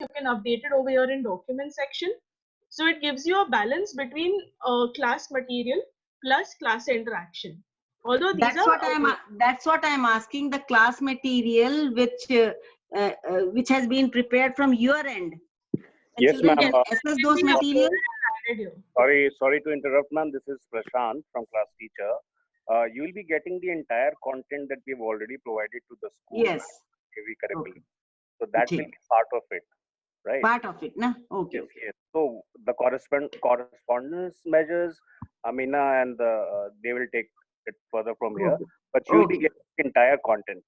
you can update it over here in document section. So it gives you a balance between class material plus class interaction. Although these That's what I'm asking, the class material which has been prepared from your end. Yes, ma'am. Can access those materials. Sorry to interrupt, ma'am. This is Prashant from class teacher. You will be getting the entire content that we have already provided to the school. Yes. Correctly. Okay. So that will be part of it, right? Part of it, na? Okay. Yes, yes. So the correspondence measures, Amina and they will take it further from here. But you will be getting the entire content.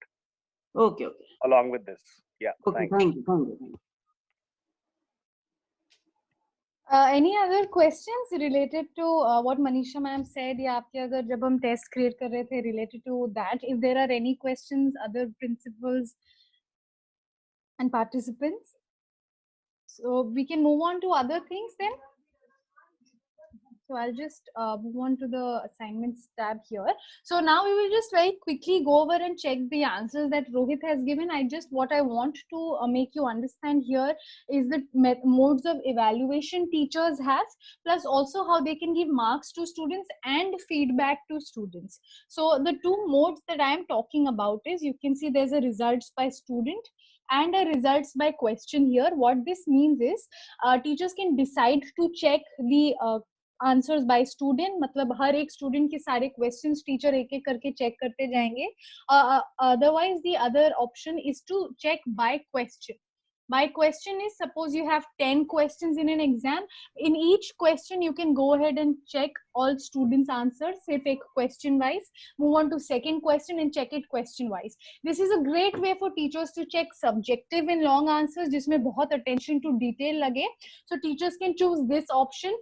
Okay. Along with this. Yeah. Okay. Thank you. Any other questions related to what Manisha ma'am said? या आपके अगर जब हम test create कर रहे थे related to that, if there are any questions, other principals and participants, so we can move on to other things then. So I'll just move on to the assignments tab here. So now we will just very quickly go over and check the answers that Rohit has given. What I want to make you understand here is the modes of evaluation teachers have, plus also how they can give marks to students and feedback to students. So the two modes that I am talking about is, you can see there's a results by student and a results by question here. What this means is teachers can decide to check the answers by student, मतलब हर एक student के सारे questions teacher एक एक करके check करते जाएंगे. Otherwise the other option is to check by question. By question is, suppose you have 10 questions in an exam. In each question, you can go ahead and check all students' answers, say take question wise, move on to second question and check it question wise. This is a great way for teachers to check subjective and long answers, जिसमें बहुत attention to detail लगे. So teachers can choose this option.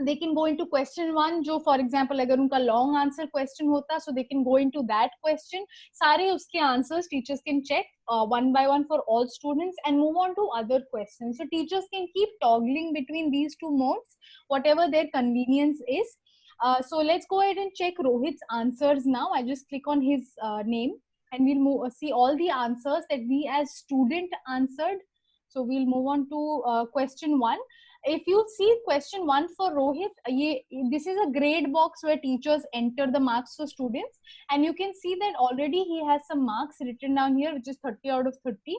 They can go into question one, जो for example अगर उनका long answer question होता, so they can go into that question. सारे उसके answers teachers can check one by one for all students and move on to other questions. So teachers can keep toggling between these two modes, whatever their convenience is. So let's go ahead and check Rohit's answers now. I just click on his name and we'll see all the answers that we as student answered. So we'll move on to question one. If you see question one for Rohit, this is a grade box where teachers enter the marks for students, and you can see that already he has some marks written down here, which is 30 out of 30.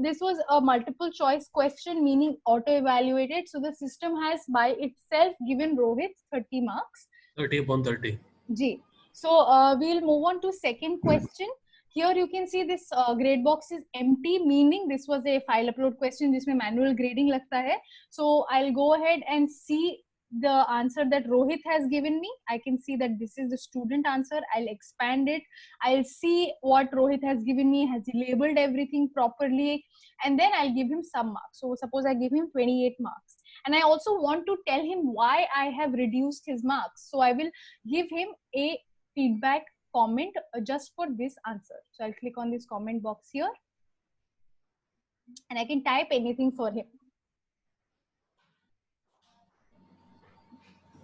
This was a multiple choice question, meaning auto evaluated. So the system has by itself given Rohit 30 marks. 30 upon 30. Ji. So we'll move on to second question. Here you can see this grade box is empty, meaning this was a file upload question जिसमें manual grading लगता है. So I'll go ahead and see the answer that Rohit has given me. I can see that this is the student answer. I'll expand it. I'll see what Rohit has given me. Has he labeled everything properly? And then I'll give him some marks. So suppose I give him 28 marks. And I also want to tell him why I have reduced his marks. So I will give him a feedback comment just for this answer. So I'll click on this comment box here and I can type anything for him.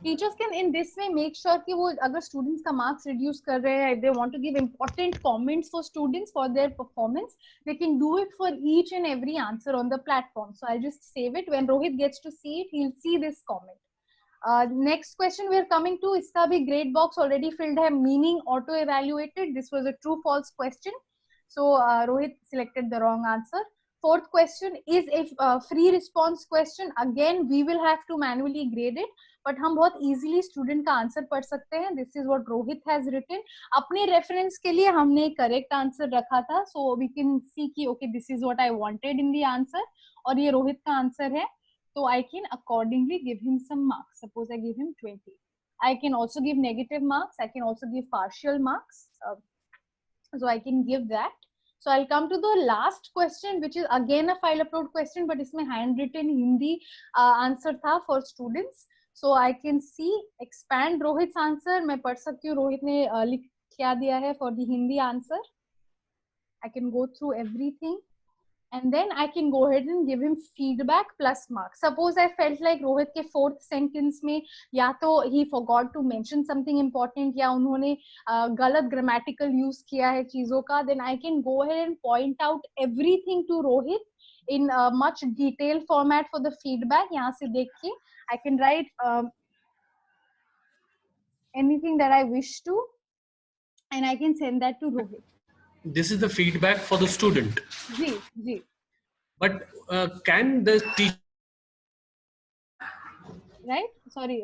Teachers can in this way make sure कि वो अगर students का marks reduce कर रहे हैं, if they want to give important comments for students for their performance, they can do it for each and every answer on the platform. So I'll just save it. When Rohit gets to see it, he'll see this comment. Next question we are coming to, इसका भी grade box already filled है, meaning auto evaluated. This was a true false question. So Rohit selected the wrong answer. Fourth question is a free response question. Again, we will have to manually grade it, but हम बहुत easily student का answer पढ़ सकते हैं. This is what Rohit has written. अपने reference के लिए हमने correct answer रखा था, so we can see कि okay, this is what I wanted in the answer, और ये Rohit का answer है. So I can accordingly give him some marks. Suppose I give him 20. I can also give negative marks. I can also give partial marks. So I can give that. So I'll come to the last question, which is again a file upload question, but इसमें handwritten Hindi answer था for students. So I can see expand Rohit's answer. मैं पढ़ सकती हूँ Rohit ने लिख क्या दिया है for the Hindi answer. I can go through everything. And then I can go ahead and give him feedback plus marks. Suppose I felt like Rohit के fourth sentence में या तो he forgot to mention something important या उन्होंने गलत grammatical use किया है चीजों का, then I can go ahead and point out everything to Rohit in a much detailed format for the feedback. यहाँ से देख के I can write anything that I wish to, and I can send that to Rohit. This is the feedback for the student. जी जी. But can the teacher? Right? Sorry.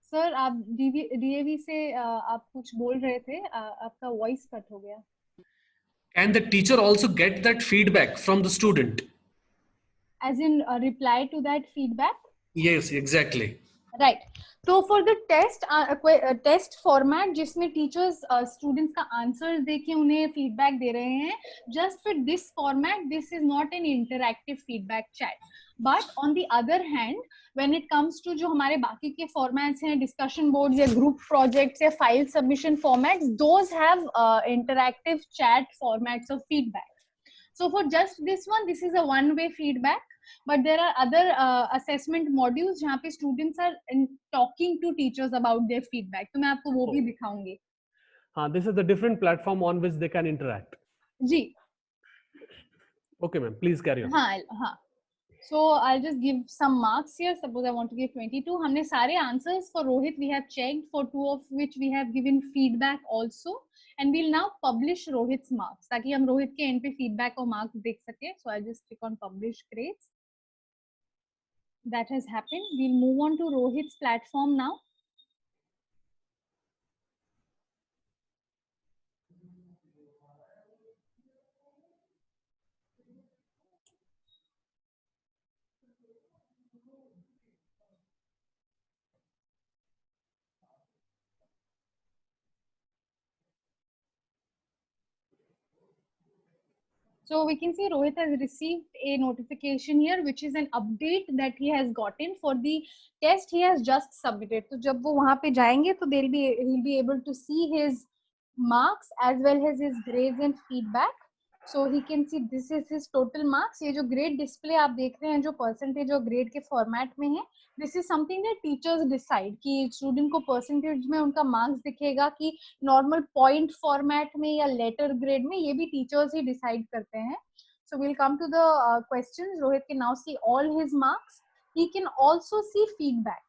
Sir आप डीएवी से आप कुछ बोल रहे थे, आपका वॉइस कट हो गया. Can the teacher also get that feedback from the student? As in reply to that feedback? Yes, exactly. Right. So for the test format जिसमें teachers students का answers देके उन्हें feedback दे रहे हैं, just for this format, this is not an interactive feedback chat. But on the other hand, when it comes to जो हमारे बाकी के formats हैं, discussion boards या group projects या file submission formats, those have interactive chat formats of feedback. So for just this one, this is a one-way feedback. But there are other assessment modules जहाँ पे students are talking to teachers about their feedback. तो मैं आपको वो भी दिखाऊंगी. हाँ, this is the different platform on which they can interact. Ji. Okay, ma'am. Please carry on. हाँ हाँ. So I'll just give some marks here. Suppose I want to give 22. हमने सारे answers for Rohit we have checked, for 2 of which we have given feedback also, and we'll now publish Rohit's marks ताकि हम रोहित के end पे feedback और marks देख सके. So I'll just click on publish grades. That has happened. We'll move on to Rohit's platform now. So we can see Rohit has received a notification here, which is an update that he has gotten for the test he has just submitted. So जब वो वहाँ पे जाएंगे तो he'll be able to see his marks as well as his grades and feedback. So he can see this is his total marks. ये जो grade display आप देख रहे हैं, जो percentage और grade के format में है, this is something that teachers decide कि student को percentage में उनका marks दिखेगा कि normal point format में या letter grade में, ये भी teachers ही decide करते हैं. So we'll come to the questions. Rohit can now see all his marks. He can also see feedback.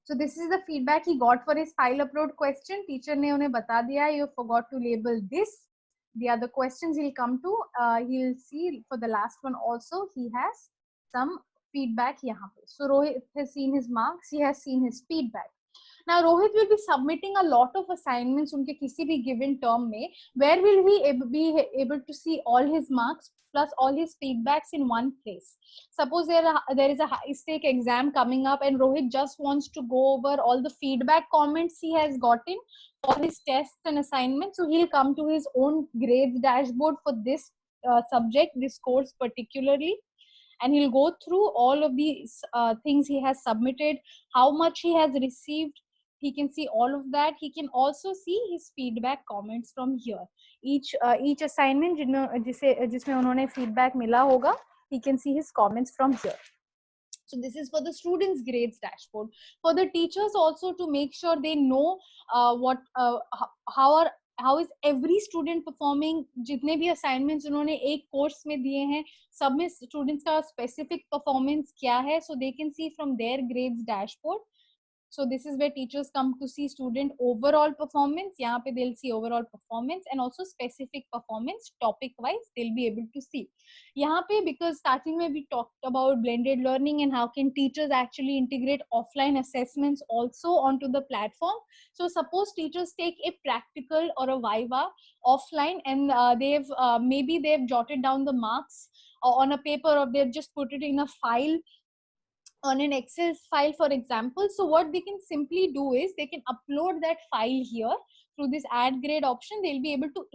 So this is the feedback he got for his file upload question. Teacher ने उन्हें बता दिया, you forgot to label this. The other questions he'll come to, he'll see for the last one also, he has some feedback यहाँ पे. So Rohit has seen his marks, he has seen his feedback. Now Rohit will be submitting a lot of assignments उनके किसी भी given term में. Where will he be able to see all his marks plus all his feedbacks in one place? Suppose there is a high stake exam coming up and Rohit just wants to go over all the feedback comments he has gotten for his tests and assignments. So he'll come to his own grades dashboard for this subject, this course particularly, and he'll go through all of these things he has submitted, how much he has received. He can see all of that. He can also see his feedback comments from here. Each assignment जिसमें उन्होंने feedback मिला होगा, he can see his comments from here. So this is for the students grades dashboard. For the teachers also, to make sure they know how is every student performing. जितने भी assignments उन्होंने एक course में दिए हैं, सब में students का specific performance क्या है, so they can see from their grades dashboard. So this is where teachers come to see student overall performance. यहाँ पे they'll see overall performance and also specific performance topic wise they'll be able to see. यहाँ पे because starting में we talked about blended learning and how can teachers actually integrate offline assessments also onto the platform. So suppose teachers take a practical or a viva offline and maybe they've jotted down the marks on a paper or they've just put it in a file on an Excel file, for example. So what they can simply do is they can upload that file here through this add grade option. They'll be able to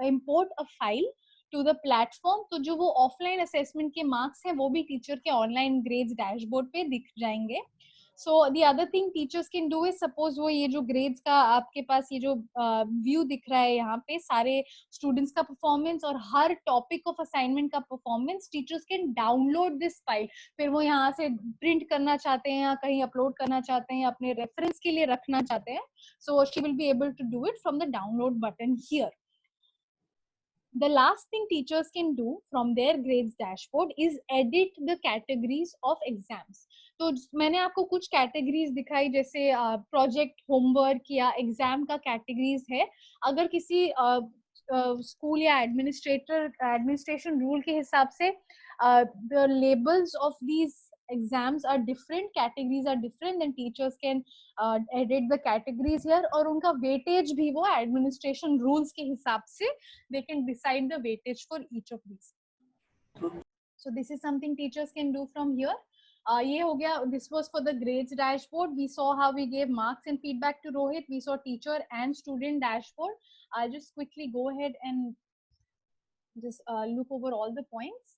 import a file to the platform. तो जो वो offline assessment के marks हैं वो भी teacher के online grades dashboard पे दिख जाएंगे. So the other thing teachers can do is, suppose वो ये जो grades का आपके पास ये जो view दिख रहा है यहाँ पे सारे students का performance और हर topic of assignment का performance, teachers can download this file. फिर वो यहाँ से print करना चाहते हैं या कहीं upload करना चाहते हैं या अपने reference के लिए रखना चाहते हैं, so she will be able to do it from the download button here. The last thing teachers can do from their grades dashboard is edit the categories of exams. तो मैंने आपको कुछ कैटेगरीज दिखाई, जैसे प्रोजेक्ट, होमवर्क या exam का categories है. अगर किसी स्कूल या एडमिनिस्ट्रेशन रूल के हिसाब से the labels of these exams are different, categories are different, then teachers can edit the categories here, और उनका weightage भी वो administration rules के हिसाब से they can decide the weightage for each of these. So this is something teachers can do from here. ये हो गया, this was for the grades dashboard. We saw how we gave marks and feedback to Rohit. We saw teacher and student dashboard. I'll just quickly go ahead and just look over all the points.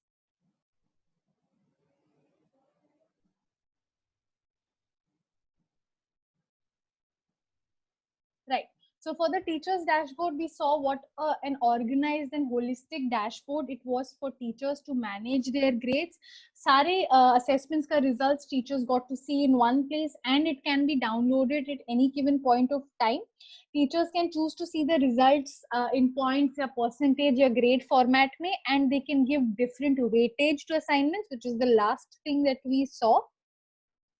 Right. So for the teachers dashboard, we saw what an organized and holistic dashboard it was for teachers to manage their grades. Sare assessments ka results teachers got to see in one place, and it can be downloaded at any given point of time. Teachers can choose to see the results in points or percentage or grade format mein, and they can give different weightage to assignments, which is the last thing that we saw.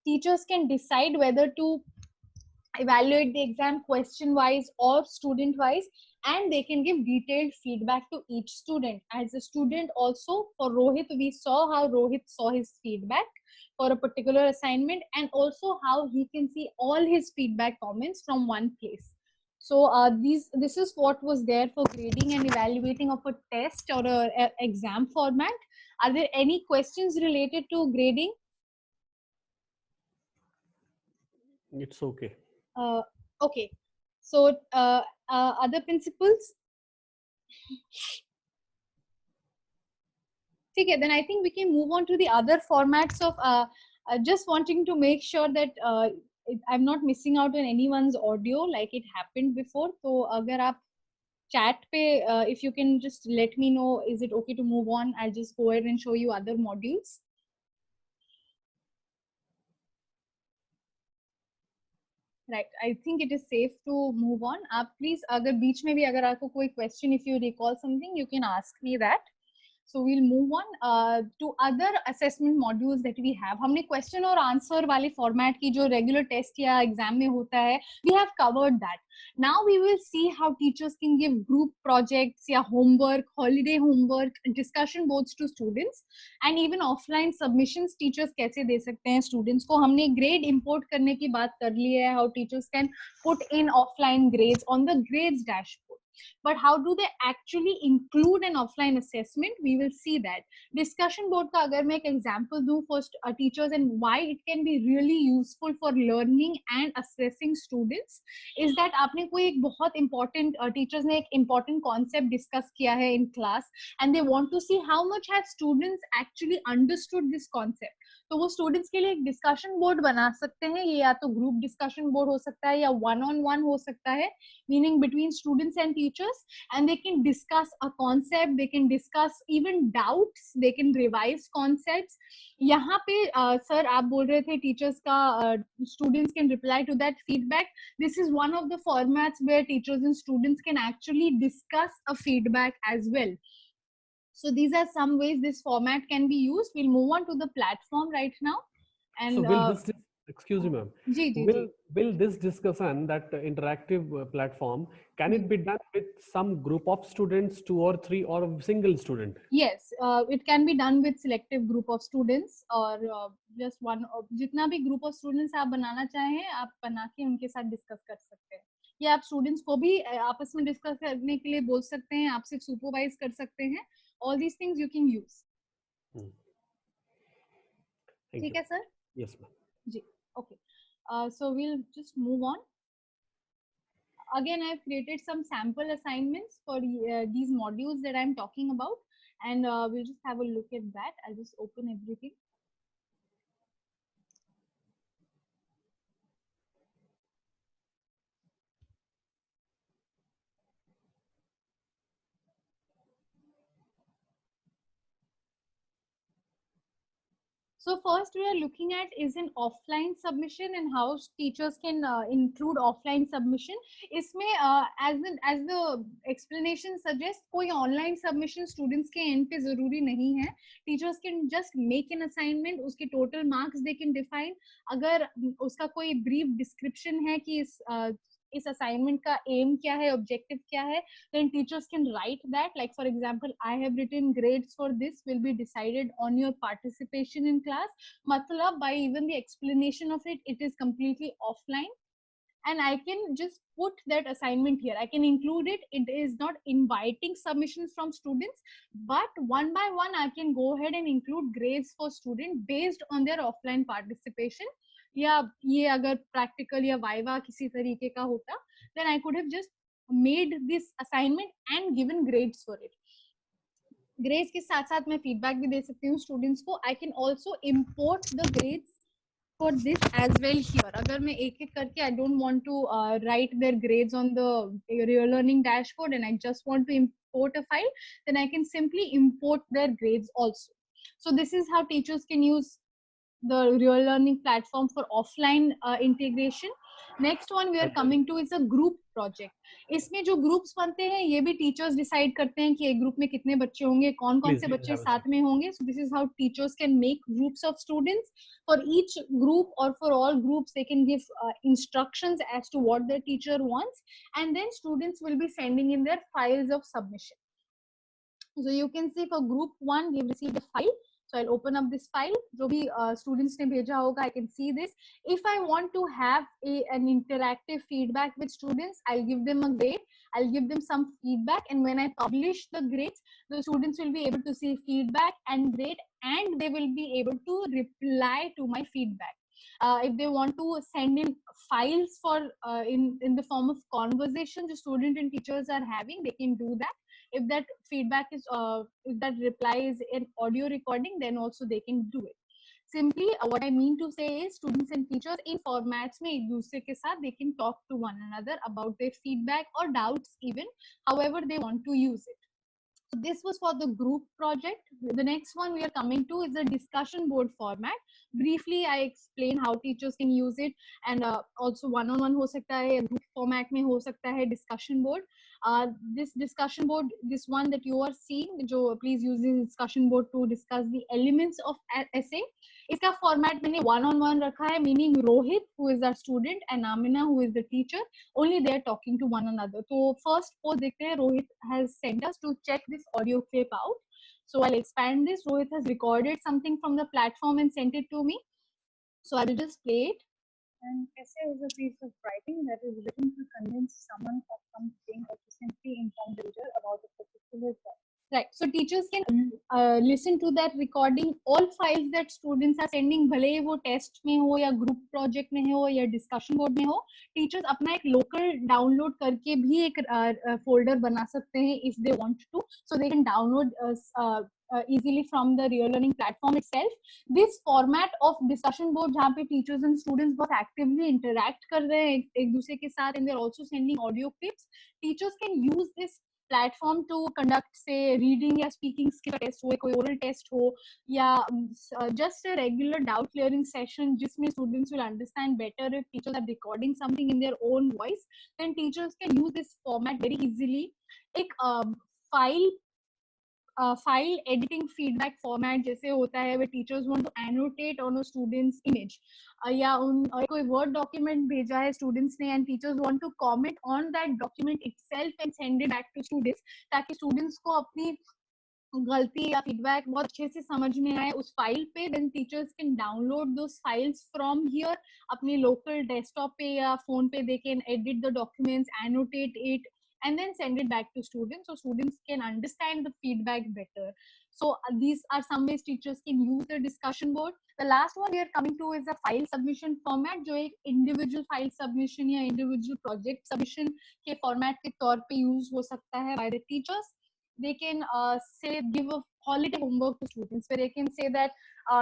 Teachers can decide whether to evaluate the exam question wise or student wise, and they can give detailed feedback to each student. As a student also, for Rohit, we saw how Rohit saw his feedback for a particular assignment, and also how he can see all his feedback comments from one place. So this is what was there for grading and evaluating of a test or a exam format. Are there any questions related to grading? It's okay. Okay, so other principles? Okay, then I think we can move on to the other formats of just wanting to make sure that I'm not missing out on anyone's audio like it happened before. So agar aap chat pe if you can just let me know, is it okay to move on? I'll just go ahead and show you other modules. Right, I think it is safe to move on. आप please अगर बीच में भी अगर आपको कोई question, if you recall something, you can ask me that. So we'll move on to other assessment modules that we have. हमने question और answer वाले format की जो regular test या exam में होता है, we have covered that. Now we will see how teachers can give group projects या homework, holiday homework, discussion boards to students, and even offline submissions teachers कैसे दे सकते हैं students को. हमने grade import करने की बात कर ली है, how teachers can put in offline grades on the grades dashboard. But how do they actually include an offline assessment? We will see that. Discussion board का अगर मैं एक example दूं for teachers and why it can be really useful for learning and assessing students is that आपने कोई एक बहुत important teachers ने एक important concept discuss किया है in class, and they want to see how much have students actually understood this concept. तो वो स्टूडेंट्स के लिए एक डिस्कशन बोर्ड बना सकते हैं. ये या तो ग्रुप डिस्कशन बोर्ड हो सकता है या वन ऑन वन हो सकता है, meaning between students and teachers, and they can discuss a concept, they can discuss even doubts, they can revise concepts. यहाँ पे सर आप बोल रहे थे टीचर्स का students can reply to that feedback. This is one of the formats where teachers and students can actually discuss a feedback as well. So these are some ways this format can be used. We'll move on to the platform right now. And So will this, excuse me ma'am, ji. will this discussion, that interactive platform, can it be done with some group of students, 2 or 3, or a single student? Yes, it can be done with selective group of students or just one. जितना भी group of students आप बनाना चाहें आप बना के उनके साथ discuss कर सकते हैं, या आप स्टूडेंट्स को भी आपस में डिस्कस करने के लिए बोल सकते हैं, आपसे सुपरवाइज कर सकते हैं. All these things you can use. ठीक है sir? Yes ma'am. Ji, okay. So we'll just move on. Again, I've created some sample assignments for these modules that I'm talking about, and we'll just have a look at that. I'll just open everything. So first we are looking at is an offline submission and how teachers can include offline submission. इसमें as the explanation suggests, कोई online submission students के end पे जरूरी नहीं है. Teachers can just make an assignment, उसके total marks they can define. अगर उसका कोई brief description है कि इस assignment का aim क्या है, objective क्या है, then teachers can write that. Like for example, I have written grades for this will be decided on your participation in class. Matlab, by even the explanation of it, it is completely offline. And I can just put that assignment here. I can include it. It is not inviting submissions from students, but one by one, I can go ahead and include grades for students based on their offline participation. या ये अगर practical या viva किसी तरीके का होता, then I could have just made this assignment and given grades for it. Grades के साथ साथ मैं feedback भी दे सकती हूँ students को. I can also import the grades for this as well here. अगर मैं एक एक करके I don't want to write their grades on the real learning dashboard and I just want to import a file, then I can simply import their grades also. So this is how teachers can use the real learning platform for offline integration. Next one we are coming to is a group project. इसमें जो groups बनते हैं ये भी teachers decide करते हैं कि एक group में कितने बच्चे होंगे, कौन-कौन से बच्चे साथ में होंगे. So this is how teachers can make groups of students. For each group or for all groups they can give instructions as to what their teacher wants, and then students will be sending in their files of submission. So you can see for group 1 we've received a file. So I'll open up this file. जो भी students ने भेजा होगा, I can see this. If I want to have an interactive feedback with students, I'll give them a grade. I'll give them some feedback, and when I publish the grades, the students will be able to see feedback and grade, and they will be able to reply to my feedback. If they want to send in files for in the form of conversation the student and teachers are having, they can do that. If that feedback is if that reply is an audio recording, then also they can do it. Simply what I mean to say is students and teachers in formats में एक दूसरे के साथ they can talk to one another about their feedback or doubts even, however they want to use it. So this was for the group project. The next one we are coming to is the discussion board format. Briefly, I explain how teachers can use it, and also one-on-one हो सकता है, group format में हो सकता है discussion board. This discussion board, this one that you are seeing, जो please use this discussion board to discuss the elements of essay. इसका format मैंने one-on-one रखा है, meaning Rohit, who is our student, and Amina, who is the teacher, only they are talking to one another. So first post देखते हैं, Rohit has sent us to check this audio clip out. So I'll expand this. Rohit has recorded something from the platform and sent it to me. So I will just play it. An essay is a piece of writing that is written to convince someone of something or to simply inform the reader about a particular topic. Right. So teachers can listen to that recording. All files that students are sending, भले वो test में हो या group project में हो या discussion board में हो, teachers अपना एक local download करके भी एक folder बना सकते हैं if they want to. So they can download easily from the real learning platform itself. This format of discussion board जहाँ पे teachers and students बहुत actively interact कर रहे हैं एक दूसरे के साथ, and they're also sending audio clips. Teachers can use this platform to conduct say reading या speaking skill test हो, कोई oral test हो, या just a regular doubt clearing session जिसमें students will understand better if teachers are recording something in their own voice. Then teachers can use this format very easily. एक file editing feedback format जैसे होता है where teachers want to annotate on a student's image, या कोई word document भेजा है students ने and teachers want to comment on that document itself and send it back to students ताकि students को अपनी गलती या feedback बहुत अच्छे से समझ में आए उस फाइल पे. then teachers can download those files from here अपनी local desktop पे या phone पे. they can edit the documents, annotate it, and then send it back to students so students can understand the feedback better. So these are some ways teachers can use the discussion board. The last one we are coming to is a file submission format, जो एक individual file submission या individual project submission के format के तौर पे use हो सकता है by the teachers. They can say give a holiday homework to students where they can say that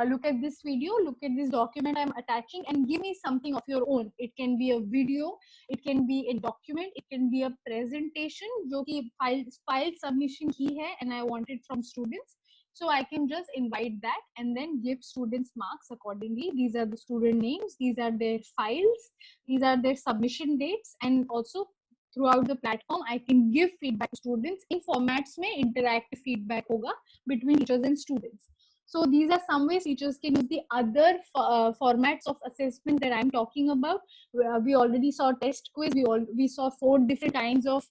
look at this video, look at this document I'm attaching and give me something of your own. It can be a video, it can be a document, it can be a presentation जो कि file submission ही है and I want it from students. So I can just invite that and then give students marks accordingly. These are the student names, these are their files, these are their submission dates, and also throughout the platform I can give feedback to students in formats में interactive feedback होगा between teachers and students. So these are some ways teachers can use the other formats of assessment that I'm talking about. We already saw test quiz, we saw 4 different kinds of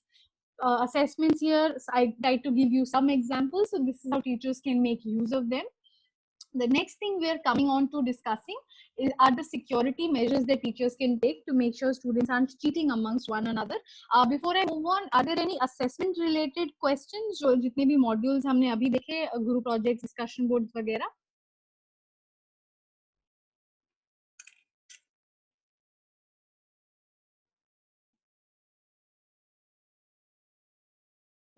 assessments here. So I tried to give you some examples. So this is how teachers can make use of them. The next thing we are coming on to discussing are the security measures that teachers can take to make sure students aren't cheating amongst one another. Before I move on, are there any assessment related questions? जो जितने भी modules हमने अभी देखे, group projects, discussion boards वगैरह?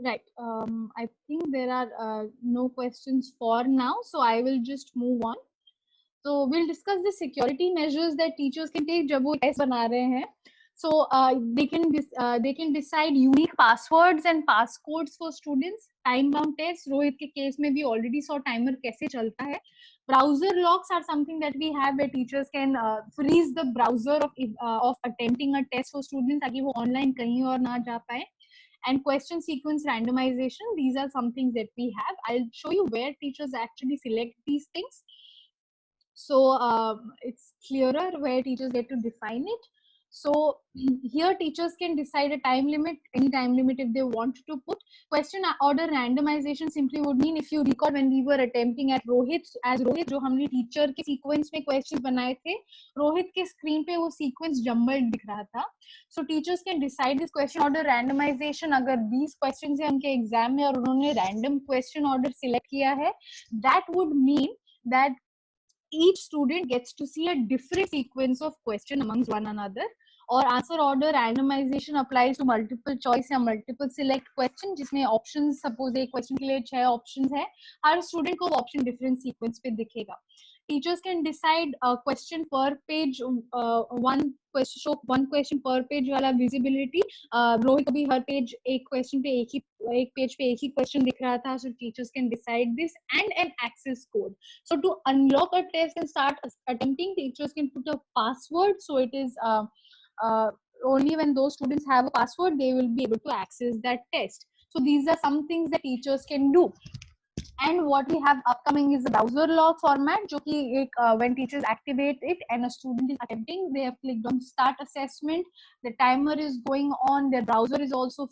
Right. I think there are no questions for now, so I will just move on. So we'll discuss the security measures that teachers can take जब वो test बना रहे हैं. So they can decide unique passwords and passcodes for students. Time bound tests. Rohit के case में भी already saw timer कैसे चलता है. Browser locks are something that we have where teachers can freeze the browser of attempting a test for students ताकि वो online कहीं और ना जा पाए. And question sequence randomization, these are some things that we have. I'll show you where teachers actually select these things. So it's clearer where teachers get to define it. So here teachers can decide a time limit, any time limit if they want to put. Question order randomization simply would mean, if you recall when we were attempting at Rohit, as Rohit जो हमने teacher के sequence में questions बनाए थे, रोहित के screen पे वो sequence jumbled दिख रहा था. So teachers can decide this question order randomization. अगर 20 questions है उनके exam में और उन्होंने random question order select किया है, that would mean that each student gets to see a different sequence of question amongst one another. और answer order randomization applies to multiple choice या multiple select question, जिसमें options, suppose एक question के लिए 6 options है, हर student को option different sequence पे दिखेगा. Teachers can decide a question per page, one question per page वाला visibility. रोहित को भी हर page एक question पे एक page पे एक ही question दिख रहा था, so teachers can decide this, and an access code. So to unlock a test and start attempting, teachers can put a password. So it is only when those students have a password, they will be able to access that test. So these are some things that teachers can do. And what we have upcoming is the browser log format, जो कि when teachers activate it and a student is attempting, they have clicked on start assessment, the timer is going on, their browser is also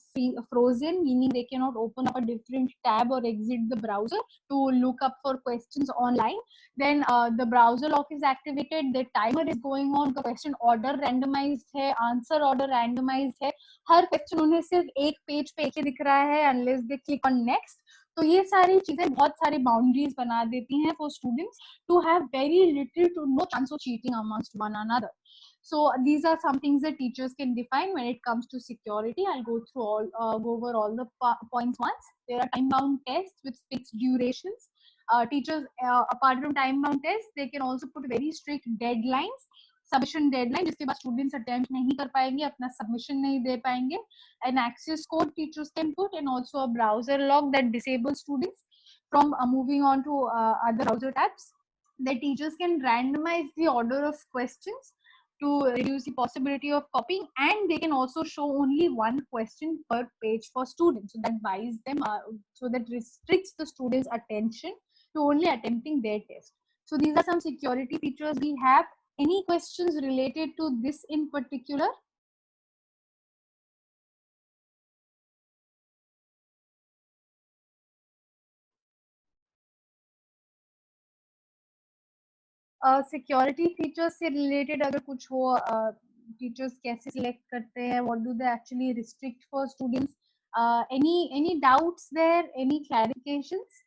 frozen, meaning they cannot open up a different tab or exit the browser to look up for questions online. Then the browser lock is activated, the timer is going on, the question order randomized है, answer order randomized है, हर question उन्हें सिर्फ एक page पे एक ही दिख रहा है unless they click on next. तो ये सारी चीजें बहुत सारी बाउंड्रीज बना देती हैं for students to have very little to no chance of cheating amongst one another. So these are some things that teachers can define when it comes to security. I'll go over all the points once. There are time-bound tests with fixed durations. Teachers, apart from time-bound tests, they can also put very strict deadlines. Submission deadline, जिसके बाद students attempt नहीं कर पाएंगे, अपना submission नहीं दे पाएंगे. An access code teachers can put, and also a browser lock that disables students from moving on to other browser tabs. The teachers can randomize the order of questions to reduce the possibility of copying, and they can also show only one question per page for students, so that buys them, so that restricts the students' attention to only attempting their test. So these are some security features we have. Any questions related to this in particular? Security features से related अगर कुछ हो, teachers कैसे select करते हैं, what do they actually restrict for students, any doubts there, any clarifications?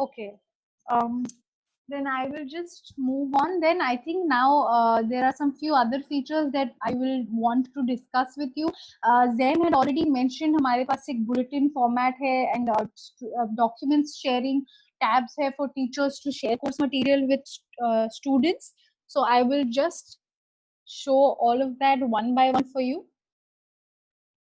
Okay, then I will just move on. Then I think now there are some few other features that I will want to discuss with you. Zen had already mentioned हमारे पास एक bulletin format है, and documents sharing tabs है for teachers to share course material with students. So I will just show all of that one by one for you.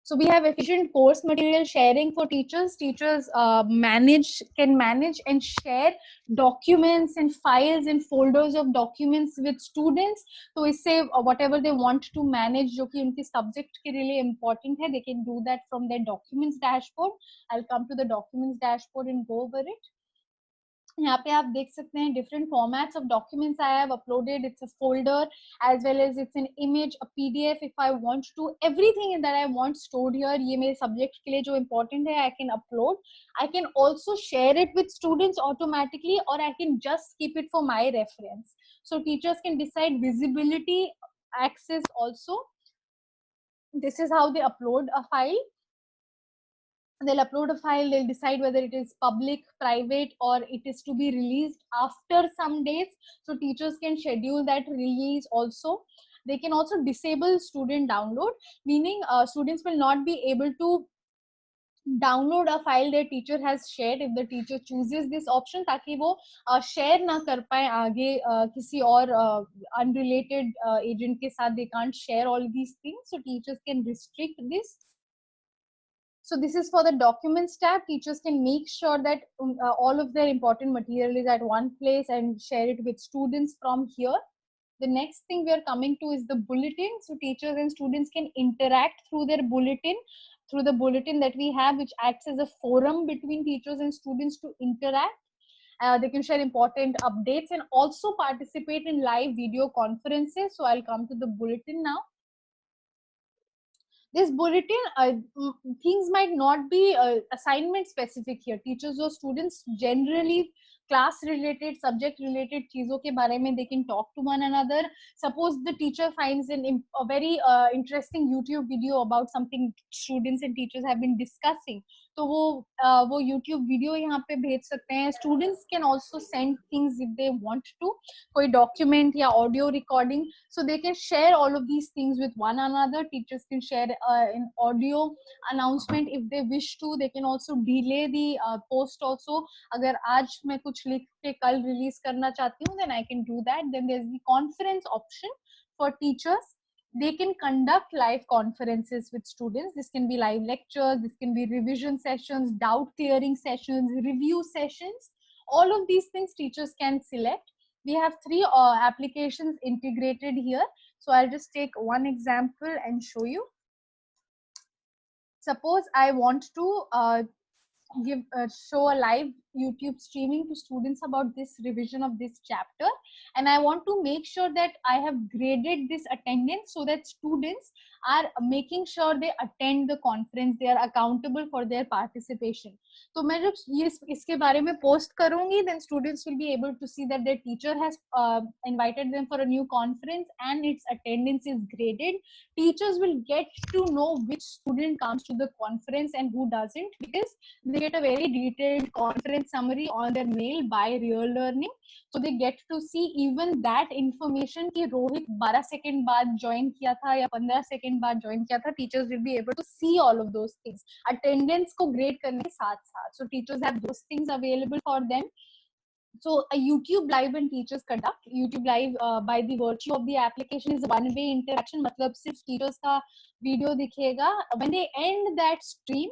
So we have efficient course material sharing for teachers. Teachers can manage and share documents and files and folders of documents with students. तो इससे whatever they want to manage जो कि उनके subject के लिए important है, they can do that from their documents dashboard. I'll come to the documents dashboard and go over it. यहाँ पे आप देख सकते हैं different formats of documents I have uploaded. It's a folder as well as it's an image, a PDF. If I want to, everything that I want stored here, ये मेरे subject के लिए जो important है, I can upload. I can also share it with students automatically, or I can just keep it for my reference. So teachers can decide visibility, access also. This is how they upload a file. They'll upload a file, they'll decide whether it is public, private, or it is to be released after some days. So teachers can schedule that release also. They can also disable student download, meaning students will not be able to download a file their teacher has shared if the teacher chooses this option, ताकि वो share ना कर पाए आगे किसी और unrelated agent के साथ. They can't share all these things, so teachers can restrict this. So this is for the documents tab. Teachers can make sure that all of their important material is at one place and share it with students from here. The next thing we are coming to is the bulletin. So teachers and students can interact through their bulletin, through the bulletin that we have, which acts as a forum between teachers and students to interact. They can share important updates and also participate in live video conferences. So I'll come to the bulletin now. This bulletin, things might not be assignment specific here. Teachers or students generally class related, subject related चीजों के बारे में they can talk to one another. Suppose the teacher finds a very interesting YouTube video about something students and teachers have been discussing, तो वो YouTube video यहाँ पे भेज सकते हैं. Students can also send things if they want to, कोई document या audio recording, so they can share all of these things with one another. Teachers can share an audio announcement if they wish to. They can also delay the post also. अगर आज मैं कुछ लिख के कल release करना चाहती हूँ, then I can do that. Then there's the conference option for teachers. They can conduct live conferences with students. This can be live lectures, this can be revision sessions, doubt clearing sessions, review sessions. All of these things teachers can select. We have 3 applications integrated here. So I'll just take one example and show you. Suppose I want to show a live YouTube streaming to students about this revision of this chapter, and I want to make sure that I have graded this attendance so that students are making sure they attend the conference, they are accountable for their participation. तो मैं जब ये इसके बारे में post करूँगी, then students will be able to see that their teacher has invited them for a new conference and its attendance is graded. Teachers will get to know which student comes to the conference and who doesn't, because they get a very detailed conference summary on their mail by Real Learning. So they get to see even that information कि Rohit 12 second बाद join किया था या 15 second बाद join किया था. Teachers will be able to see all of those things. Attendance को grade करने के साथ साथ. So teachers have those things available for them. So a YouTube live when teachers conduct. YouTube live by the virtue of the application is one-way interaction. मतलब सिर्फ teachers का video दिखेगा. When they end that stream,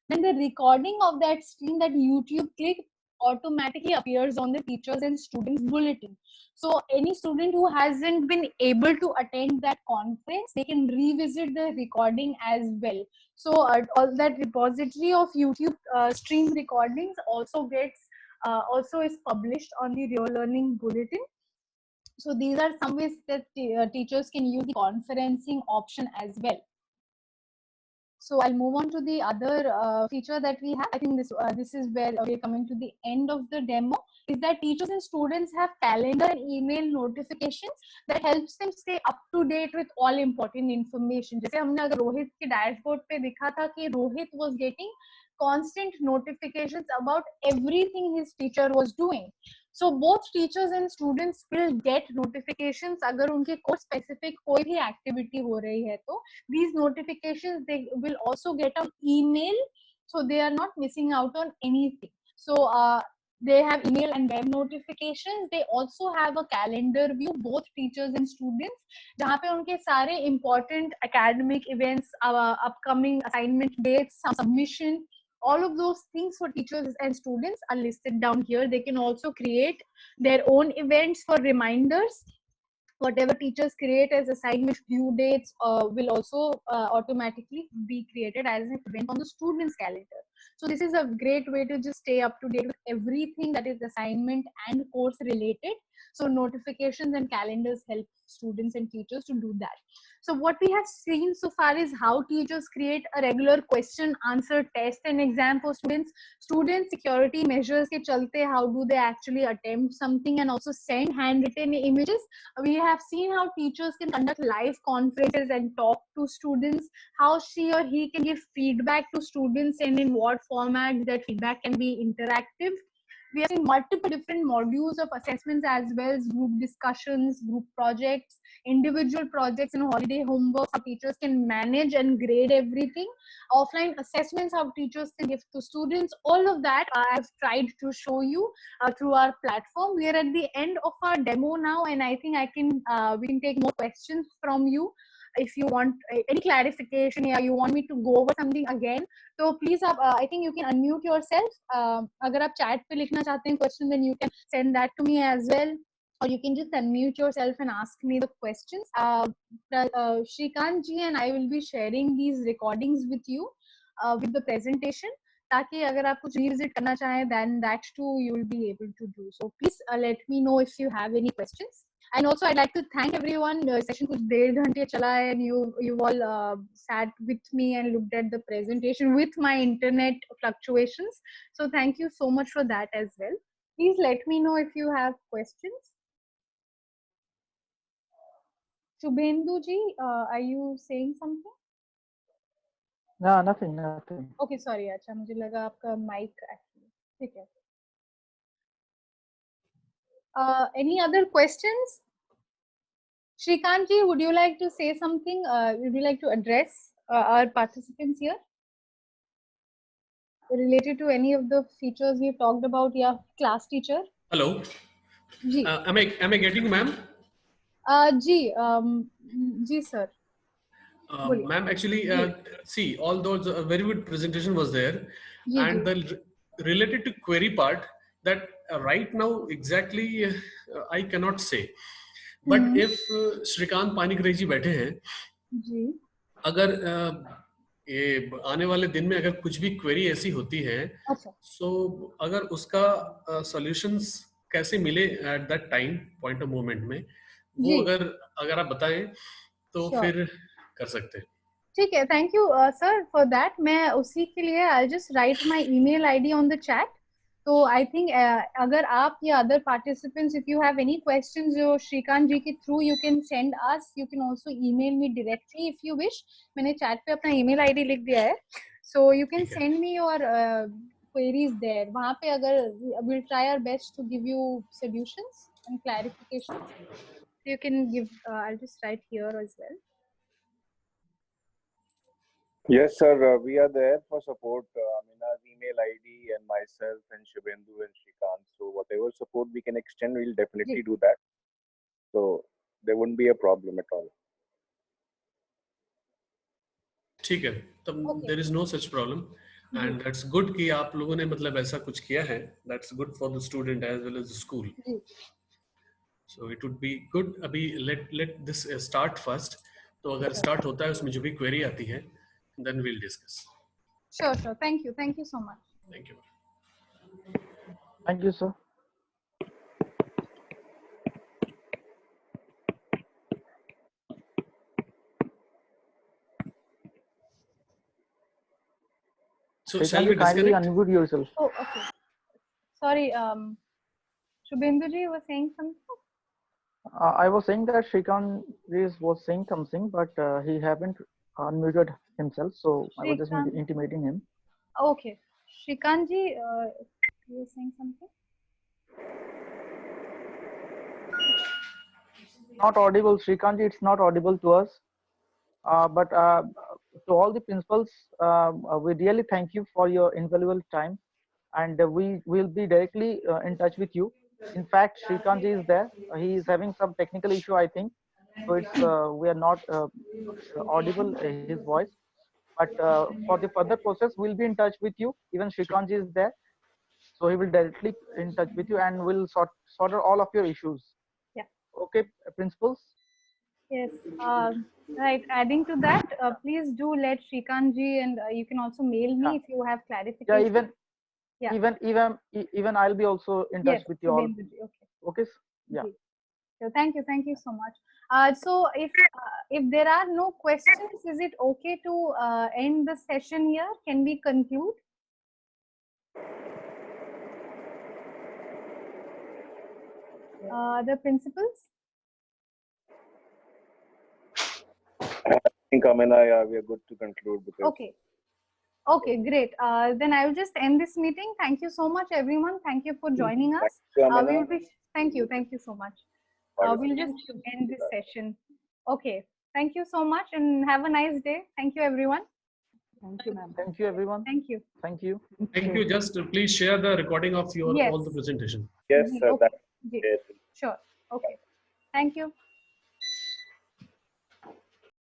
then the recording of that stream, that YouTube clip, automatically appears on the teachers and students bulletin. So any student who hasn't been able to attend that conference, they can revisit the recording as well. So all that repository of YouTube stream recordings also is published on the Real Learning bulletin. So these are some ways that teachers can use the conferencing option as well. So I'll move on to the other feature that we have. I think this is where we're coming to the end of the demo, is that teachers and students have calendar and email notifications that helps them stay up to date with all important information. जैसे हमने अगर रोहित के dashboard पे दिखा था कि Rohit was getting constant notifications about everything his teacher was doing. So both teachers and students will get notifications अगर उनके course specific कोई भी activity हो रही है तो these notifications they will also get on email, so they are not missing out on anything. So they have email and web notifications. They also have a calendar view, both teachers and students, जहाँ पे उनके सारे important academic events, upcoming assignment dates, submission, all of those things for teachers and students are listed down here. They can also create their own events for reminders. Whatever teachers create as assignment due dates will also automatically be created as an event on the students calendar. So this is a great way to just stay up to date with everything that is assignment and course related. So notifications and calendars help students and teachers to do that. So what we have seen so far is how teachers create a regular question answer test and exam for students. Student security measures ke chalte, how do they actually attempt something and also send handwritten images. We have seen how teachers can conduct live conferences and talk to students, how she or he can give feedback to students and in what format that feedback can be interactive. We have seen multiple different modules of assessments as well as group discussions, group projects, individual projects and holiday homework, how teachers can manage and grade everything. Offline assessments, how teachers can give to students. All of that I've tried to show you through our platform. We are at the end of our demo now, and I think we can take more questions from you. If you want any clarification, or you want me to go over something again, so please I think you can unmute yourself. Agar aap chat pe likhna chahte hain question, then you can send that to me as well, or you can just unmute yourself and ask me the questions. Shrikant ji and I will be sharing these recordings with you with the presentation, ताकि अगर आप कुछ revisit करना चाहें, then that too you will be able to do. So please let me know if you have any questions. And also I'd like to thank everyone. Session कुछ 1.5 घंटे चला है, and you all sat with me and looked at the presentation with my internet fluctuations. So thank you so much for that as well. Please let me know if you have questions. Shubhendu ji, are you saying something? No, nothing. Okay, sorry. अच्छा, मुझे लगा आपका mic actually. ठीक है. Any other questions? Shrikant ji, would you like to say something? Would you like to address our participants here related to any of the features we've talked about? Yeah, class teacher. Hello. Ji. Am I getting ma'am? Ji sir. Ma'am, actually, see, all those very good presentation was there, and the related to query part that right now exactly I cannot say, but if Shrikant Panikare ji बैठे हैं, अगर ये आने वाले दिन में अगर कुछ भी क्वेरी ऐसी होती है, so अगर उसका solutions कैसे मिले at that time point of moment में, वो अगर आप बताएं तो फिर कर सकते हैं. ठीक है, thank you sir for that. मैं उसी के लिए I'll just write my email ID on the chat. So I think अगर आप या other participants, if you have any questions जो श्रीकांत जी के through you can send us. You can also email me directly if you wish. मैंने chat पे अपना email ID लिख दिया है. So you can send me your queries there. वहाँ पे अगर we'll try our best to give you solutions and clarifications. You can give. I'll just write here as well. Yes, sir. We are there for support. Amina's email ID and myself and Shubhendu and Shrikant. So whatever support we can extend, we'll definitely do that. So there wouldn't be a problem at all. ठीक है, तब there is no such problem, and that's good कि आप लोगों ने मतलब ऐसा कुछ किया है. That's good for the student as well as the school. So it would be good. अभी let this start first. तो अगर start होता है उसमें जो भी query आती है, then we'll discuss. Sure. Thank you so much. Thank you. Thank you, sir. So shall we disconnect? Unmute yourself. Oh, okay. Sorry, Shubhendu ji was saying something. I was saying that Shrikant was saying something, but he haven't unmuted himself, so I was just intimating him. Okay, Shrikant ji, you were saying something. Not audible, Shrikant ji. It's not audible to us. But to all the principals, we really thank you for your invaluable time and we will be directly in touch with you. In fact, Shrikant ji is there. He is having some technical issue, I think. So it's we are not audible his voice. But for the further process, we'll be in touch with you. Even Shrikant ji is there, so he will directly in touch with you and will sort out all of your issues. Yeah. Okay, principals. Yes. Right. Adding to that, please do let Shrikant ji, and you can also mail me if you have clarification. Yeah, even I'll be also in touch with you all. Okay. Okay. Yeah. So thank you so much. So if there are no questions, is it okay to end the session here? Can we conclude? The principals? I think Amina, yeah, we are good to conclude because. Okay, great. Then I will just end this meeting. Thank you so much, everyone. Thank you for joining us. Thank you so much. We'll just end this session. Okay. Thank you so much and have a nice day. Thank you, everyone. Thank you, ma'am. Thank you, everyone. Thank you. Thank you. Thank you. Just please share the recording of your all the presentation. Yes, sir. Okay. Sure. Okay. Thank you.